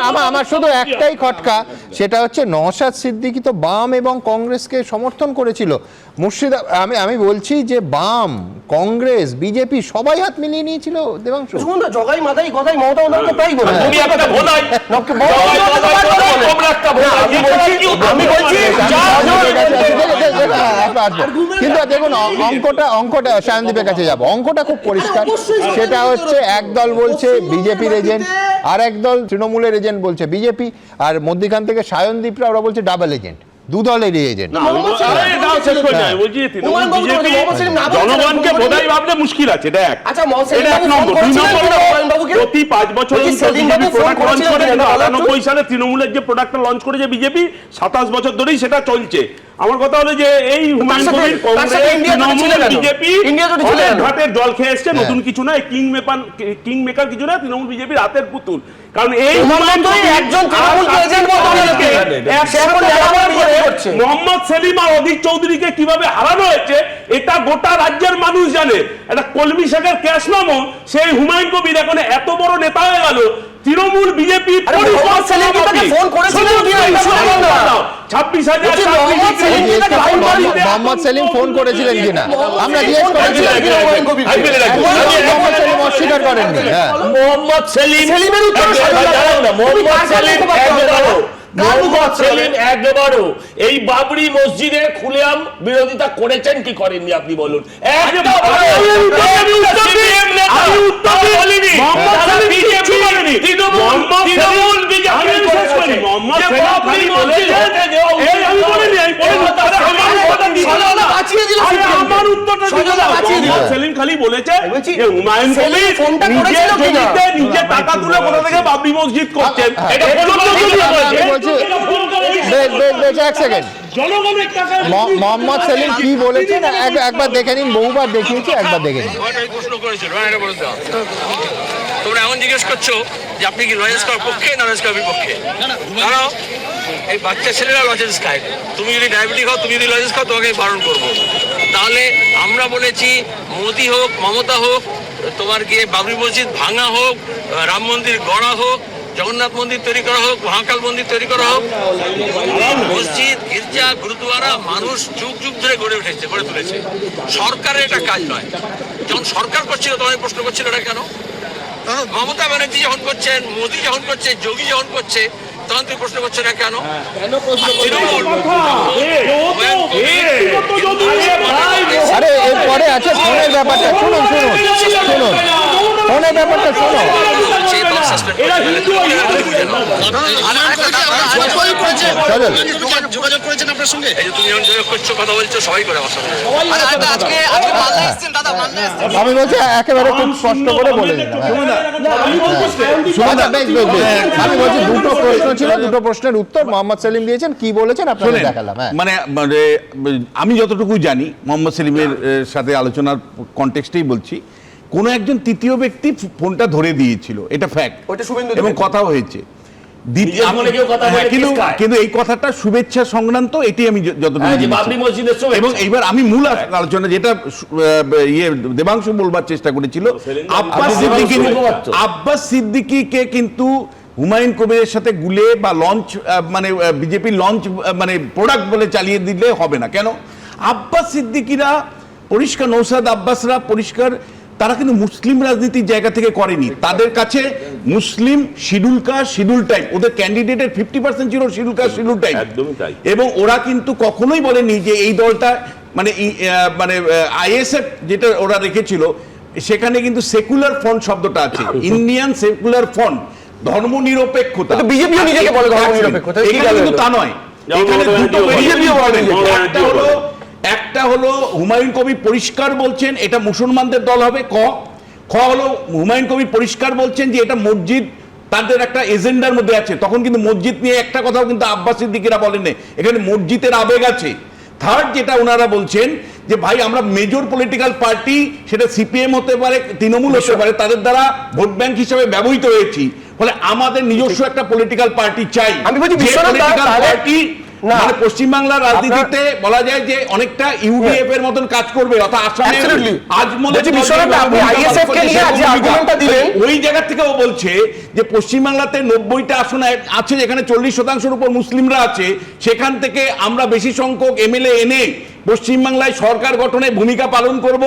আমার শুধু একটাই খটকা, সেটা হচ্ছে নওশাদ সিদ্দিকী তো বাম এবং কংগ্রেসকে সমর্থন করেছিল। আমি বলছি যে বাম, কংগ্রেস, বিজেপি সবাই হাত মিলিয়ে নিয়েছিল দেবাংশু। শুনুন না, জগাই মাথায় কথাই মমতা বন্দ্যোপাধ্যায় প্রায় বলে। তুমি একটা ভোলাই, আমি বলছি কিন্তু দেখুন অঙ্কটা সায়নদীপের কাছে যাবো, অঙ্কটা খুব পরিষ্কার। সেটা হচ্ছে একদল বলছে বিজেপির এজেন্ট, আর একদল তৃণমূলের এজেন্ট বলছে বিজেপি, আর মধ্যখান থেকে সায়নদীপরা ওরা বলছে ডাবল এজেন্ট, দু দলেরই এজেন্ট। জনগণকে বোধাই ভাবলে মুশকিল আছে, এটা এক। এটা এক নম্বর। 2 নম্বর, প্রতি 5 বছর 98 সালে তৃণমূলের যে প্রোডাক্টটা লঞ্চ করেছে বিজেপি, 27 বছর ধরেই সেটা চলছে। আমার কথা হলো যে এই হুমায়ুন কবির বিজেপি ঘাটের জল খেয়ে এসছে, নতুন কিছু না, কিং মেকার কিছু না, তৃণমূল বিজেপির হাতের পুতুল। কারণ এই মোহাম্মদ সেলিম আর অধীর চৌধুরীকে কিভাবে হারানো হয়েছে এটা গোটা রাজ্যের মানুষ জানে। একটা কলমি শাখার ক্যাশ নামো সেই হুমায়ুন কবির এখন এত বড় নেতা হয়ে গেল। তৃণমূল বিজেপি মোহাম্মদ সেলিম ফোন করেছিলেন কিনা আমরা জিজ্ঞেস করেছিলাম, মোহাম্মদ সেলিম অস্বীকার করেননি। মোহাম্মদ সেলিম একবারও এই বাবরি মসজিদে খুলেআম বিরোধিতা করেছেন কি করেননি আপনি বলুন। সেলিম খালি বলেছে হুমায়ুন কবির নিজের টাকা তুলে কোথা থেকে বাবরি মসজিদ করছেন। মোহাম্মদ সেলিম কি বলেছেন একবার দেখে নিন, বহুবার দেখিয়েছি, একবার দেখে নিন। তোমরা এমন জিজ্ঞেস করছো যে আপনি কি লজেন্স খাওয়ার পক্ষে না লজেন্স খাওয়ার বিপক্ষে? কারণ এই বাচ্চা ছেলেরা লজেন্স খায়, তুমি যদি ডায়াবেটিস খাও, তুমি যদি লজেন্স খাও, তোমাকে বারণ করবো। তাহলে আমরা বলেছি মোদি হোক, মমতা হোক, তোমার গিয়ে বাবরি মসজিদ ভাঙা হোক, রাম মন্দির গড়া হোক, জগন্নাথ মন্দির তৈরি করা হোক, মহাকাল মন্দির তৈরি করা হোক, মসজিদ, গির্জা, গুরুদুয়ারা মানুষ যুগ যুগ ধরে গড়ে তুলেছে। সরকারের এটা কাজ নয়। যখন সরকার করছিল তখন প্রশ্ন করছিল এটা কেন? মমতা ব্যানার্জি যখন করছেন, মোদী যখন করছে, যোগী যখন করছে, তখন তুই প্রশ্ন করছে না কেন? আরে এরপরে আছে ফোনের ব্যাপারটা, শুনুন ফোনের ব্যাপারটা শুনুন। যোগাযোগ করেছেন আপনার সঙ্গে? এই যে তুমি যখন যোগাযোগ করছো, কথা বলছো, সবাই করে আমার সঙ্গে। আমি বলছি একেবারে খুব স্পষ্ট করে বলে দিলাম। আমি বলছি দুটো প্রশ্ন ছিল, দুটো প্রশ্নের উত্তর মোহাম্মদ সেলিম দিয়েছেন, কি বলেছেন আপনাদের দেখালাম। মানে আমি যতটুকু জানি মোহাম্মদ সেলিমের সাথে আলোচনার কনটেক্সটেই বলছি, কোন একজন তৃতীয় ব্যক্তি ফোনটা ধরে দিয়েছিল, এটা ফ্যাক্ট, এবং কথা হয়েছে। কিন্তু এই কথাটা শুভেচ্ছা সংক্রান্ত, এটি আমি যতটুকু, এবং এইবার আমি মূল আলোচনা যেটা দেবাংশু বলবার চেষ্টা করেছিল, আব্বাস সিদ্দিকীকে কিন্তু হুমায়ুন কবিরের সাথে গুলে বা লঞ্চ মানে বিজেপি লঞ্চ মানে প্রোডাক্ট বলে চালিয়ে দিলে হবে না। কেন? আব্বাস সিদ্দিকীরা পরিষ্কার, নৌসাদ আব্বাসরা পরিষ্কার, তারা কিন্তু মুসলিম রাজনীতির জায়গা থেকে করেনি। তাদের কাছে মুসলিম শিডিউল কাস্ট, শিডিউল টাইপ, ওদের ক্যান্ডিডেটের 50% ছিল শিডিউল কাস্ট, শিডিউল টাইপ, এবং ওরা কিন্তু কখনোই বলেনি যে এই দলটা মানে আইএসএফ যেটা ওরা রেখেছিল, সেখানে কিন্তু সেকুলার ফ্রন্ট শব্দটা আছে, ইন্ডিয়ান সেকুলার ফ্রন্ট, ধর্মনিরপেক্ষতা। বিজেপিও নিজেকে বলে ধর্মনিরপেক্ষতা, কিন্তু তা নয়। এখানে দুটো একটা হলো হুমায়ুন কবির পরিষ্কার বলছেন এটা মুসলমানদের দল হবে, খ হলো হুমায়ুন কবির পরিষ্কার বলছেন যে এটা মসজিদ তাদের একটা এজেন্ডার মধ্যে আছে। তখন কিন্তু মসজিদ নিয়ে একটা কথাও কিন্তু আব্বাস সিদ্দিকীরা বলেন, এখানে মসজিদের আবেগ আছে। থার্ড যেটা ওনারা বলছেন যে ভাই আমরা মেজর পলিটিক্যাল পার্টি, সেটা সিপিএম হতে পারে, তৃণমূল হতে পারে, তাদের দ্বারা ভোট ব্যাংক হিসেবে ব্যবহৃত হয়েছি, ফলে আমাদের নিজস্ব একটা পলিটিক্যাল পার্টি চাই। আমি বলছি না। মানে পশ্চিমবাংলার রাজনীতিতে বলা যায় যে অনেকটা ইউডিএফ এর মতন কাজ করবে, অর্থাৎ আসামে Absolutely. আজমলে বলছি বিশ্বনাথ, আপনি ISF কে নিয়ে আজ যে argument-টা দিলেন, ওই জায়গা থেকে ও বলছে যে পশ্চিমবাংলাতে 90টা আসন আছে, যেখানে 40% উপর মুসলিমরা আছে, সেখান থেকে আমরা বেশি সংখ্যক এমএলএ এনে পশ্চিমবাংলায় সরকার গঠনে ভূমিকা পালন করব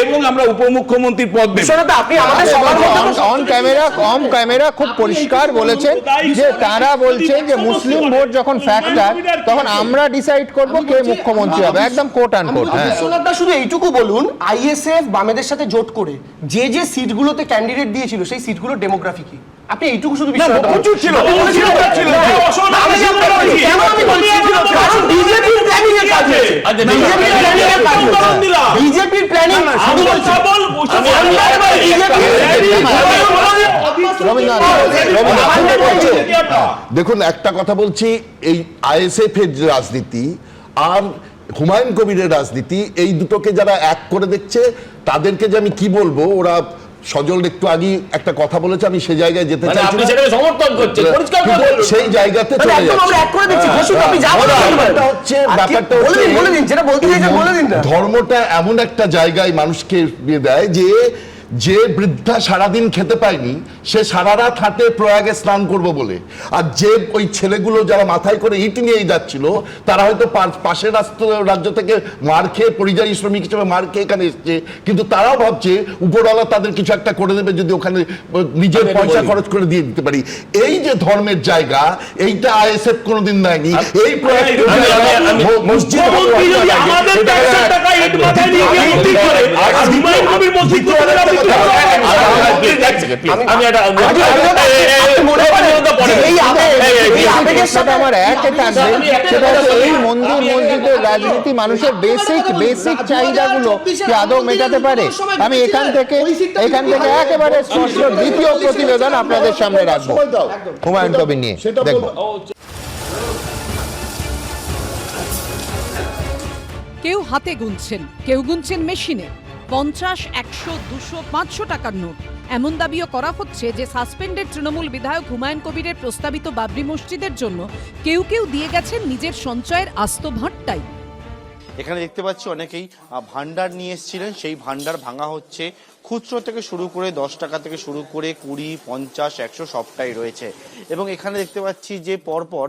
এবং আমরা উপমুখ্যমন্ত্রীর পদ দেব। বিশ্বনাথ, আপনি আমাদের সবার মধ্যে তো অন ক্যামেরা খুব পরিষ্কার বলেছেন যে তারা বলছেন যে মুসলিম ভোট যখন ফ্যাক্টর তখন আমরা ডিসাইড করব কে মুখ্যমন্ত্রী হবে, একদম কোট অ্যান্ড কোট। বিশ্বনাথ দা শুধু এইটুকু বলুন, আইএসএফ বামেদের সাথে জোট করে যে যে সিটগুলোতে ক্যান্ডিডেট দিয়েছিল সেই সিটগুলোর ডেমোগ্রাফি কি? আপনি এইটুকু শুধু বিশ্বনাথ দা প্রচুর ছিল, ছিল। কেন আমি বলছি কারণ বিজেপির প্ল্যানিং এর কাজ হয়েছে, বিজেপির প্ল্যানিং এর কাজ হয়েছে, বিজেপির প্ল্যানিং শুধু বলছি দেখুন, একটা কথা বলছি, এই আইএসএফ এর রাজনীতি আর হুমায়ুন কবিরের রাজনীতি, এই দুটোকে যারা এক করে দেখছে তাদেরকে যে আমি কি বলবো, ওরা সজল একটু আগে একটা কথা বলেছে, আমি সেই জায়গায় যেতে চাই, আপনি সেটাকে সমর্থন করছেন, পরিষ্কার করে বলুন। সেই জায়গাতে চলে একদম আমরা এক করে দিচ্ছি, ঘোষিত আপনি যা বলেন ব্যাপারটা হচ্ছে বলে দিন যেটা বলতে চাইছেন বলে দিন না। ধর্মটা এমন একটা জায়গায় মানুষকে দিয়ে দেয় যে বৃদ্ধা সারাদিন খেতে পায়নি সে সারা রাত হাঁটে প্রয়াগে স্নান করব বলে, আর যে ওই ছেলেগুলো যারা মাথায় করে ইট নিয়েই যাচ্ছিল তারা হয়তো পাশের রাজ্য থেকে মার খেয়ে পরিযায়ী শ্রমিক হিসেবে মার খেয়ে এখানে এসছে, কিন্তু তারাও ভাবছে উপরওয়ালা তাদের কিছু একটা করে দেবে যদি ওখানে নিজের পয়সা খরচ করে দিয়ে দিতে পারি। এই যে ধর্মের জায়গা, এইটা আইএসএফ কোনোদিন দেয়নি। এই আমার একে টানবে সেটা হচ্ছে এই মসজিদের রাজনীতি মানুষের বেসিক চাহিদাগুলো কি আদৌ মেটাতে পারে? আমি এখান থেকে একেবারে স্পষ্ট দ্বিতীয় প্রতিবেদন আপনাদের সামনে রাখবো হুমায়ুন কবির নিয়ে, দেখবো। কেউ হাতে গুনছেন, কেউ গুনছেন মেশিনে। 50, 100, 200, 500 টাকার নোট। এমন দাবিও করা হচ্ছে যে সাসপেন্ডেড তৃণমূল বিধায়ক হুমায়ুন কবিরের প্রস্তাবিত বাবরি মসজিদের জন্য কেউ কেউ দিয়ে গেছেন নিজের সঞ্চয়ের আস্ত ভাঁড়টাই। এখানে দেখতে পাচ্ছি অনেকেই ভান্ডার নিয়ে এসেছিলেন, সেই ভান্ডার ভাঙা হচ্ছে। খুচরো থেকে শুরু করে 10 টাকা থেকে শুরু করে 20, 50, 100 সবটাই রয়েছে। এবং এখানে দেখতে পাচ্ছি যে পরপর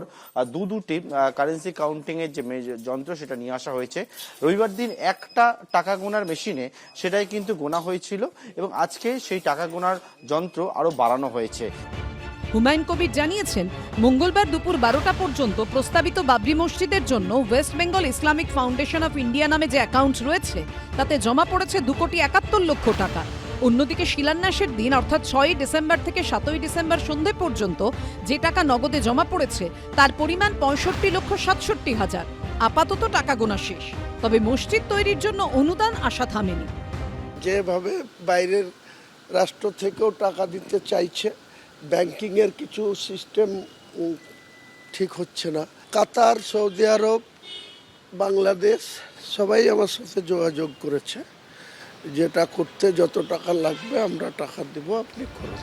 দুটি কারেন্সি কাউন্টিং এর যে যন্ত্র সেটা নিয়ে আসা হয়েছে। রবিবার দিন একটা টাকা গোনার মেশিনে সেটাই কিন্তু গোনা হয়েছিল এবং আজকে সেই টাকা গোনার যন্ত্র আরো বাড়ানো হয়েছে। হুমায়ুন কবির জানিয়েছেন, মঙ্গলবার দুপুর 12টা পর্যন্ত প্রস্তাবিত বাবরি মসজিদের জন্য West Bengal Islamic foundation of India নামে যে অ্যাকাউন্ট রয়েছে তাতে জমা পড়েছে 2,71,00,000 টাকা। অন্যদিকে শিলান্যাসের দিন অর্থাৎ 6ই ডিসেম্বর থেকে 7ই ডিসেম্বর সন্ধে পর্যন্ত যে টাকা নগদে জমা পড়েছে তার পরিমাণ 65,67,000। আপাতত টাকা গোনা শেষ, তবে মসজিদ তৈরির জন্য অনুদান আসা থামেনি। যেভাবে বাইরের রাষ্ট্র থেকেও টাকা দিতে চাইছে, ব্যাংকিংয়ের কিছু সিস্টেম ঠিক হচ্ছে না। কাতার, সৌদি আরব, বাংলাদেশ সবাই আমার সাথে যোগাযোগ করেছে, যেটা করতে যত টাকা লাগবে আমরা টাকা দেব, আপনি করুন।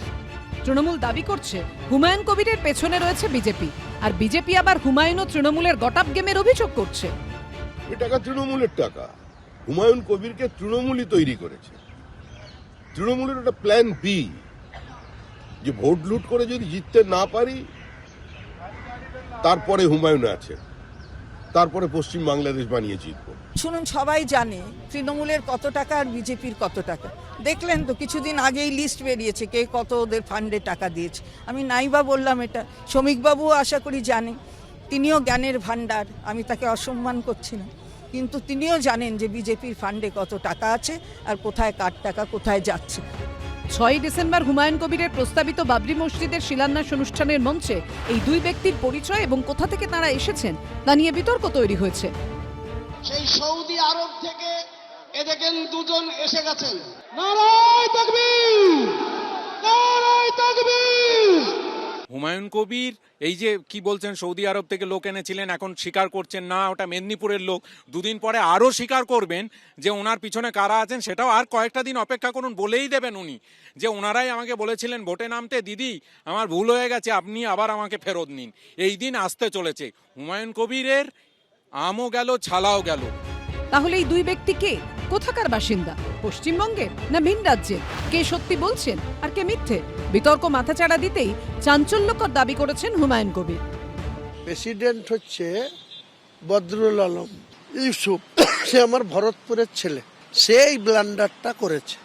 তৃণমূল দাবি করছে হুমায়ুন কবিরের পেছনে রয়েছে বিজেপি, আর বিজেপি আবার হুমায়ুন ও তৃণমূলের গটাপ গেমের অভিযোগ করছে। এই টাকা তৃণমূলের টাকা, হুমায়ুন কবিরকে তৃণমূলই তৈরি করেছে। তৃণমূলের একটা প্ল্যান বি, যে ভোট লুট করে যদি জিততে না পারি তারপরে হুমায়ুন আছে, তারপরে পশ্চিম বাংলাদেশ বানিয়ে জিতবো। শুনুন, সবাই জানে তৃণমূলের কত টাকা আর বিজেপির কত টাকা। দেখলেন তো কিছুদিন আগেই লিস্ট বেরিয়েছে কে কত ওদের ফান্ডে টাকা দিয়েছে। আমি নাইবা বললাম এটা, শ্রমিকবাবুও আশা করি জানে, তিনিও জ্ঞানের ভান্ডার, আমি তাকে অসম্মান করছি না, কিন্তু তিনিও জানেন যে বিজেপির ফান্ডে কত টাকা আছে আর কোথায় কার টাকা কোথায় যাচ্ছে। 6ই ডিসেম্বর হুমায়ুন কবিরের প্রস্তাবিত বাবরি মসজিদের শিলান্যাস অনুষ্ঠানের মঞ্চে এই দুই ব্যক্তির পরিচয় এবং কোথা থেকে তারা এসেছেন তা নিয়ে বিতর্ক তৈরি হয়েছে। সেই সৌদি আরব থেকে এ দেখেন দুজন এসে গেছেন। নারায়ে তাকবীর, নারায়ে তাকবীর। হুমায়ুন কবির এই যে কি বলছেন সৌদি আরব থেকে লোক এনেছিলেন, এখন স্বীকার করছেন না ওটা মেদিনীপুরের লোক, দুদিন পরে আরও স্বীকার করবেন যে ওনার পিছনে কারা আছেন, সেটাও আর কয়েকটা দিন অপেক্ষা করুন, বলেই দেবেন উনি যে ওনারাই আমাকে বলেছিলেন ভোটে নামতে, দিদি আমার ভুল হয়ে গেছে, আপনি আবার আমাকে ফেরত নিন। এই দিন আসতে চলেছে। হুমায়ুন কবিরের আমও গেল, ছালাও গেল। তাহলে এই দুই ব্যক্তি কে, কোথাকার বাসিন্দা, পশ্চিমবঙ্গের না ভিন রাজ্যের? কে সত্যি বলছেন আর কে মিথ্যে? বিতর্ক মাথাচাড়া দিতেই চাঞ্চল্যকর দাবি করেছেন হুমায়ুন কবির। প্রেসিডেন্ট হচ্ছে বদরুল আলম ইউসুফ, সে আমার ভরতপুরের ছেলে, সে এই ব্লান্ডারটা করেছে।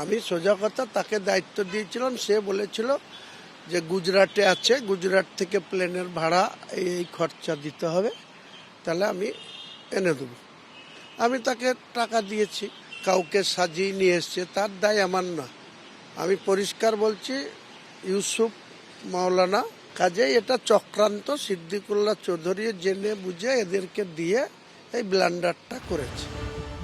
আমি সোজা কথা তাকে দায়িত্ব দিয়েছিলাম, সে বলেছিল যে গুজরাটে আছে, গুজরাট থেকে প্লেনের ভাড়া এই খরচা দিতে হবে, তাহলে আমি এনে দেবো। আমি তাকে টাকা দিয়েছি, কাউকে সাজিয়ে নিয়ে এসছে, তার দায় আমার না। আমি পরিষ্কার বলছি, ইউসুফ মাওলানা, কাজেই এটা চক্রান্ত। সিদ্দিকুল্লাহ চৌধুরী জেনে বুঝে এদেরকে দিয়ে এই ব্লান্ডারটা করেছে।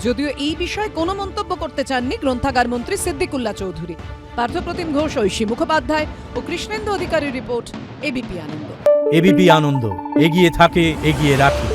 যদিও এই বিষয়ে কোনো মন্তব্য করতে চাননি গ্রন্থাগার মন্ত্রী সিদ্দিকুল্লাহ চৌধুরী। পার্থপ্রতিম ঘোষ, ঐশী মুখোপাধ্যায় ও কৃষ্ণেন্দু অধিকারীর রিপোর্ট, এবিপি আনন্দ। এবিপি আনন্দ, এগিয়ে থাকে, এগিয়ে রাখে।